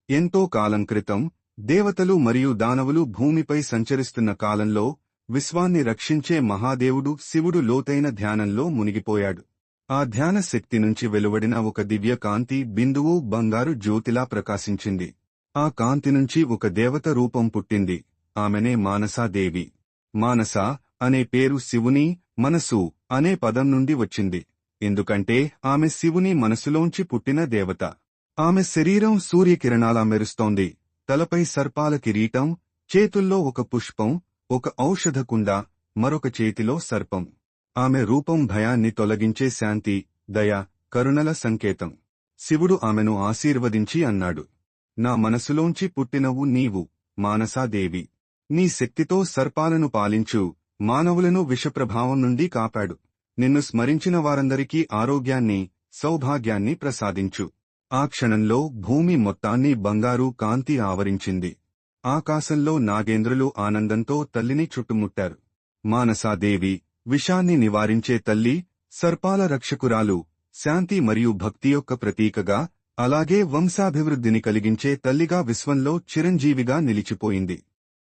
ఎంతో కాలం క్రితం దేవతలు మరియు దానవులు భూమిపై సంచరిస్తున్న కాలంలో విశ్వాన్ని రక్షించే మహాదేవుడు శివుడు లోతైన ధ్యానంలో మునిగిపోయాడు. ఆ ధ్యాన శక్తి నుంచి వెలువడిన ఒక దివ్య కాంతి బిందువు బంగారు జ్యోతిలా ప్రకాశించింది. ఆ కాంతి నుంచి ఒక దేవత రూపం పుట్టింది. ఆమెనే మానసాదేవి. మానస అనే పేరు శివుని మనసు అనే పదం నుండి వచ్చింది. ఎందుకంటే ఆమె శివుని మనసులోంచి పుట్టిన దేవత. ఆమె శరీరం సూర్యకిరణాలా మెరుస్తోంది. తలపై సర్పాల కిరీటం, చేతుల్లో ఒక పుష్పం, ఒక ఔషధకుండ, మరొక చేతిలో సర్పం. ఆమె రూపం భయాన్ని తొలగించే శాంతి, దయ, కరుణల సంకేతం. శివుడు ఆమెను ఆశీర్వదించి అన్నాడు, నా మనసులోంచి పుట్టినవు నీవు, మానసాదేవి. నీ శక్తితో సర్పాలను పాలించు, మానవులను విషప్రభావం నుండి కాపాడు. నిన్ను స్మరించిన వారందరికీ ఆరోగ్యాన్ని, సౌభాగ్యాన్ని ప్రసాదించు. ఆ క్షణంలో భూమి మొత్తాన్ని బంగారు కాంతి ఆవరించింది. ఆకాశంలో నాగేంద్రులు ఆనందంతో తల్లిని చుట్టుముట్టారు. మానసాదేవి విషాన్ని నివారించే తల్లి, సర్పాల రక్షకురాలు, శాంతి మరియు భక్తి యొక్క ప్రతీకగా, అలాగే వంశాభివృద్ధిని కలిగించే తల్లిగా విశ్వంలో చిరంజీవిగా నిలిచిపోయింది.